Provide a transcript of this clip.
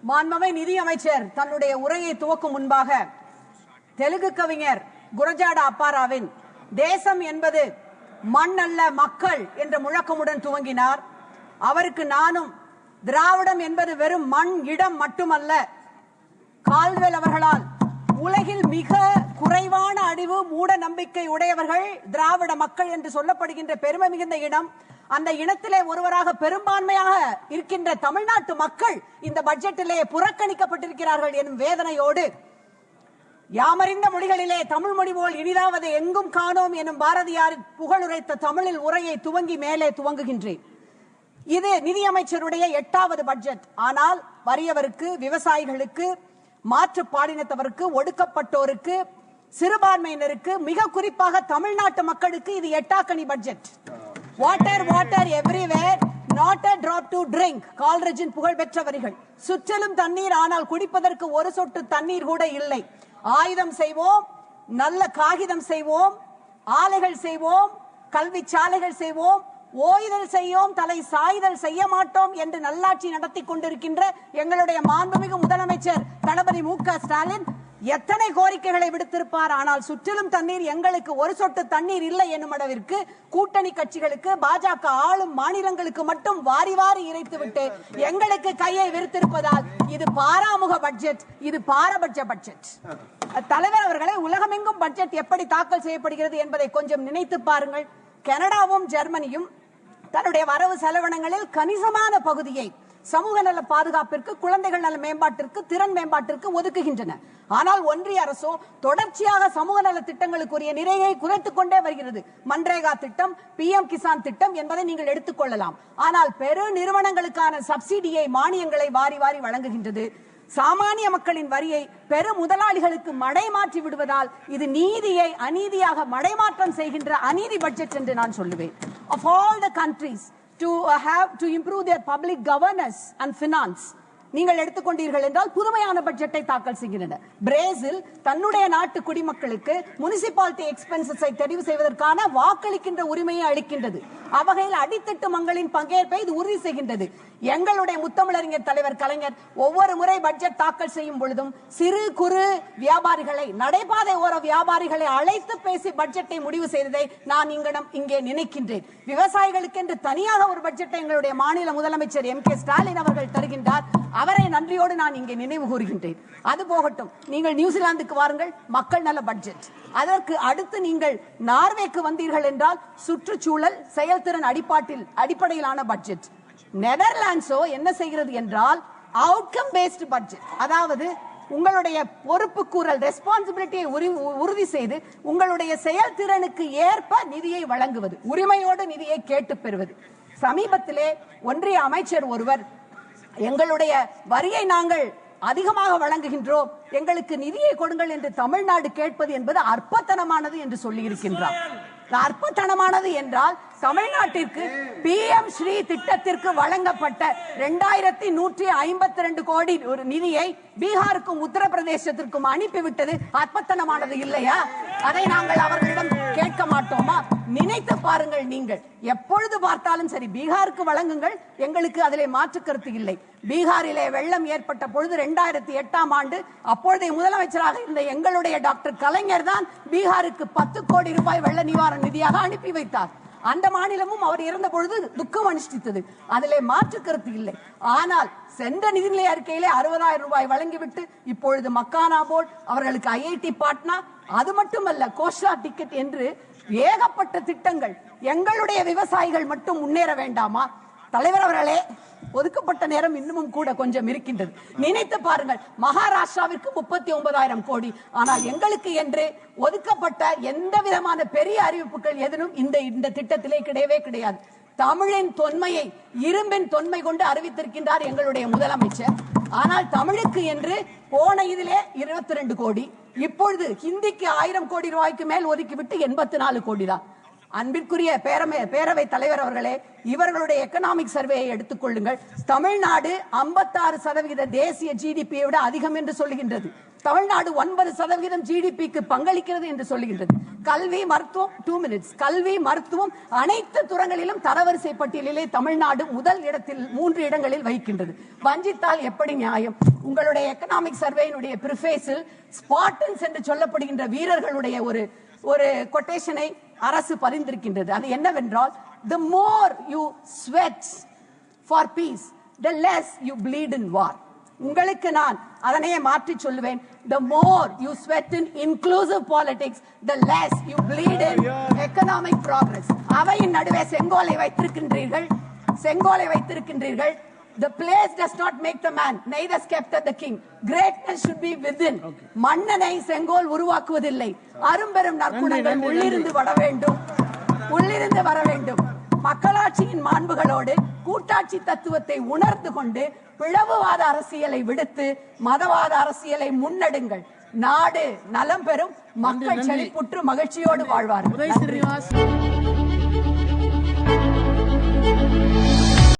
மாண்புமிகு நிதியமைச்சர் தன்னுடைய உரையை துவக்கும் முன்பாக தெலுங்கு கவிஞர் குரஜாட அப்பாராவின் தேசம் என்பது மண் அல்ல மக்கள் என்ற முழக்கமுடன் துவங்கினார். அவருக்கு நானும் திராவிடம் என்பது வெறும் மண் இடம் மட்டுமல்ல, கால்வெல் அவர்களால் உலகில் மிக குறைவான அறிவு மூட நம்பிக்கை உடையவர்கள் திராவிட மக்கள் என்று சொல்லப்படுகின்ற பெருமை மிகுந்த இனம், அந்த இனத்திலே ஒருவராக பெரும்பான்மையாக இருக்கின்ற தமிழ்நாட்டு மக்கள் இந்த பட்ஜெட்டிலே புறக்கணிக்கப்பட்டிருக்கிறார்கள் எனும் வேதனையோடு யாமறிந்த மொழிகளிலே தமிழ் மொழி போல் இனிதாவது எங்கும் காணோம் எனும் பாரதியார் புகழுரைத்த தமிழில் உரையை துவங்கி மேலே துவங்குகின்றேன். இது நிதியமைச்சருடைய 8வது பட்ஜெட். ஆனால் வறியவருக்கு, விவசாயிகளுக்கு, மாற்றுப்பாலினத்தவருக்கு, ஒடுக்கப்பட்டோருக்கு, சிறுபான்மையினருக்கு, மிக குறிப்பாக தமிழ்நாட்டு மக்களுக்கு இது எட்டாக்கனி budget. Water water everywhere, not a drop to drink. கால்ரஜின் புகழ்பெற்ற வரிகள். சுற்றிலும் தண்ணீர், ஆனால் குடிப்பதற்கு ஒரு சொட்டு தண்ணீர் கூட இல்லை. ஆயுதம் செய்வோம், நல்ல காகிதம் செய்வோம், ஆலைகள் செய்வோம், கல்வி சாலைகள் செய்வோம், ஓய்தல் செய்யோம், தலை சாய்தல் செய்ய மாட்டோம் என்று நல்லாட்சி நடத்தி கொண்டிருக்கின்ற எங்களுடைய மாண்புமிகு முதலமைச்சர் தளபதி மு.க. ஸ்டாலின் எத்தனை கோரிக்கைகளை விடுத்திருப்பார். ஆனால் சுற்றிலும் தண்ணீர், எங்களுக்கு ஒரு சொட்டு தண்ணீர் இல்லை என்னும் அளவிற்கு கூட்டணி கட்சிகளுக்கு, பாஜக ஆளும் மாநிலங்களுக்கு மட்டும் வாரி வாரி இறைத்துவிட்டு எங்களுக்கு கையை விரித்திருப்பதால் இது பாராமுக பட்ஜெட், இது பாரபட்ச பட்ஜெட். தலைவர் அவர்களே, உலகமெங்கும் பட்ஜெட் எப்படி தாக்கல் செய்யப்படுகிறது என்பதை கொஞ்சம் நினைத்து பாருங்கள். கனடாவும் ஜெர்மனியும் தன்னுடைய வரவு செலவினங்களில் கணிசமான பகுதியை சமூக நல பாதுகாப்பிற்கு, குழந்தைகள் நல மேம்பாட்டிற்கு, திறன் மேம்பாட்டிற்கு ஒதுக்குகின்றன. ஆனால் ஒன்றிய அரசோ தொடர்ச்சியாக சமூக நல திட்டங்களுக்குரிய நிறையை குறைத்துக் கொண்டே வருகிறது. மன்ரேகா திட்டம், PM கிசான் திட்டம் என்பதை நீங்கள் எடுத்துக்கொள்ளலாம். ஆனால் பெரு நிறுவனங்களுக்கான சப்சிடியை, மானியங்களை வாரி வாரி வழங்குகின்றது. சாமானிய மக்களின் வரியை பெரு முதலாளிகளுக்கு மடைமாற்றி விடுவதால் இது நீதியை அநீதியாக மடைமாற்றம் செய்கின்ற அநீதி பட்ஜெட் என்று நான் சொல்லுவேன். Of all the countries to improve their public governance and finance, நீங்கள் எடுத்துக்கொண்டீர்கள் என்றால் புதுமையான பட்ஜெட்டை தாக்கல் செய்கின்றன. பிரேசில் தன்னுடைய நாட்டு குடிமக்களுக்கு முனிசிபாலிட்டி எக்ஸ்பென்சஸை தெரிவு செய்வதற்கான வாக்களிக்கின்ற உரிமையை அளிக்கின்றது. அவ்வகையில் அடித்தட்டு மக்களின் பங்கேற்பை இது உறுதி செய்கின்றது. எங்களுடைய முத்தமிழறிஞர் தலைவர் கலைஞர் ஒவ்வொரு முறை பட்ஜெட் தாக்கல் செய்யும் பொழுதும் சிறு குறு வியாபாரிகளை, நடைபாதை ஓர வியாபாரிகளை அழைத்து பேசி பட்ஜெட்டை முடிவு செய்ததை நான் இங்கே நினைக்கின்றேன். விவசாயிகளுக்கு என்று தனியாக ஒரு பட்ஜெட்டை எங்களுடைய மாநில முதலமைச்சர் M.K. ஸ்டாலின் அவர்கள் தருகின்றார். அவரை நன்றியோடு நான் இங்கே நினைவு கூறுகின்றேன். அது போகட்டும், நீங்கள் நியூசிலாந்துக்கு வாருங்கள், மக்கள் நல பட்ஜெட். அதற்கு அடுத்து நீங்கள் நார்வேக்கு வந்தீர்கள் என்றால் சுற்றுச்சூழல், செயல்திறன் அடிப்படையிலான பட்ஜெட். நெதர்லாண்ட்ஸோ என்ன செய்கிறது என்றால் அவுட்கம் பேஸ்ட் பட்ஜெட். அதாவது உங்களுடைய பொறுப்புக்கூறல், ரெஸ்பான்சிபிலிட்டியை உறுதி செய்து உங்களுடைய செயல்திறனுக்கு ஏற்ப நிதியை வழங்குவது, உரிமையோடு நிதியை கேட்டு பெறுவது. சமீபத்திலே ஒன்றிய அமைச்சர் ஒருவர் எங்களுடைய வரியை நாங்கள் அதிகமாக வழங்குகின்றோம், எங்களுக்கு நிதியை கொடுங்கள் என்று தமிழ்நாடு கேட்பது என்பது அற்பத்தனமானது என்று சொல்லி இருக்கின்றார். அற்பத்தனமானது என்றால் தமிழ்நாட்டிற்கு PM ஸ்ரீ திட்டத்திற்கு வழங்கப்பட்ட 2152 கோடி ஒரு நிதியை பீகாருக்கும் உத்தரப்பிரதேசத்திற்கும் அனுப்பிவிட்டது அற்பத்தனமானது இல்லையா? அதை நாங்கள் அவர்களிடம் கேட்க மாட்டோமா? நினைத்து பாருங்கள். நீங்கள் எப்பொழுது பார்த்தாலும் சரி, பீகாருக்கு வழங்குங்கள், எங்களுக்கு அதிலே மாற்று கருத்து இல்லை. பீகாரிலே வெள்ளம் ஏற்பட்ட பொழுது 2008ஆம் ஆண்டு அப்பொழுதைய முதலமைச்சராக இருந்த எங்களுடைய டாக்டர் கலைஞர் தான் பீகாருக்கு 10 கோடி ரூபாய் வெள்ள நிவாரண நிதியாக அனுப்பி வைத்தார். அந்த மாநிலமும் அவர் இறந்த பொழுது துக்கம் அனுஷ்டித்தது, அதிலே மாற்று கருத்து இல்லை. ஆனால் சென்ற நிதிநிலை அறிக்கையிலே 60,000 ரூபாய் வழங்கிவிட்டு இப்பொழுது மக்கானா போர்ட், அவர்களுக்கு IIT பாட்னா, அது மட்டுமல்ல கோஸ்லா டிக்கெட் என்று ஏகப்பட்ட திட்டங்கள். எங்களுடைய விவசாயிகள் மட்டும் முன்னேற வேண்டாமா? தலைவர் அவர்களே, ஒதுக்கப்பட்ட நேரம் இன்னமும் கூட கொஞ்சம் இருக்கின்றது. நினைத்து பாருங்கள், மகாராஷ்டிராவிற்கு 39,000 கோடி. ஆனால் எங்களுக்கு என்று ஒதுக்கப்பட்ட எந்த விதமான பெரிய அறிவிப்புகள் எதுவும் இந்த திட்டத்திலே கிடையவே கிடையாது. தமிழின் தொன்மையை இரும்பின் தொன்மை கொண்டு அறிவித்திருக்கின்றார் எங்களுடைய முதலமைச்சர். ஆனால் தமிழுக்கு என்று போன இதிலே 22 கோடி, இப்பொழுது ஹிந்திக்கு 1000 கோடி ரூபாய்க்கு மேல் ஒதுக்கிவிட்டு 84 கோடி தான். அன்பிற்குரிய பேரவை தலைவர் அவர்களே, இவர்களுடைய எக்கனாமிக் சர்வேயை எடுத்துக்கொள்ளுங்கள். தமிழ்நாடு 56% தேசிய GDP விட அதிகம் என்று சொல்லுகின்றது. தமிழ்நாடு 9% GDPக்கு பங்களிக்கிறது என்று சொல்லுகின்றது. கல்வி, மருத்துவம் 2 minutes. கல்வி, மருத்துவம் அனைத்து துறைகளிலும் தரவரிசை பட்டியலிலே தமிழ்நாடு முதல் இடத்தில் 3 இடங்களில் வகிக்கின்றது. வஞ்சித்தால் எப்படி நியாயம்? உங்களுடைய எக்கனாமிக் சர்வேயினுடைய பிரிஃபேஸில் ஸ்பார்டன்ஸ் என்று சொல்லப்படுகின்ற வீரர்களுடைய ஒரு கொட்டேஷனை அரசு பதிந்திருக்கின்றது. அது என்னவென்றால், the more you sweat for peace, the less you bleed in war. உங்களுக்கு நான் அதனையே மாற்றி சொல்லுவேன், the more you sweat in inclusive politics, the less you bleed in economic progress. அவையின் நடுவே செங்கோலை வைத்திருக்கின்றீர்கள். The place does not make the man, neither scepter the king. Greatness should be within. மன்னனை செங்கோல் உருவாக்குவதில்லை. அரும்பெரும் நற்குணங்கள் உள்ளிருந்து வர வேண்டும். மக்களாட்சியின் மாண்புகளோடு கூட்டாட்சி தத்துவத்தை உணர்ந்து கொண்டு பிளவுவாத அரசியலை விடுத்து மதவாத அரசியலை முன்னெடுங்கள். நாடு நலம் பெறும், மக்கள் செழிப்புற்று மகிழ்ச்சியோடு வாழ்வார்கள்.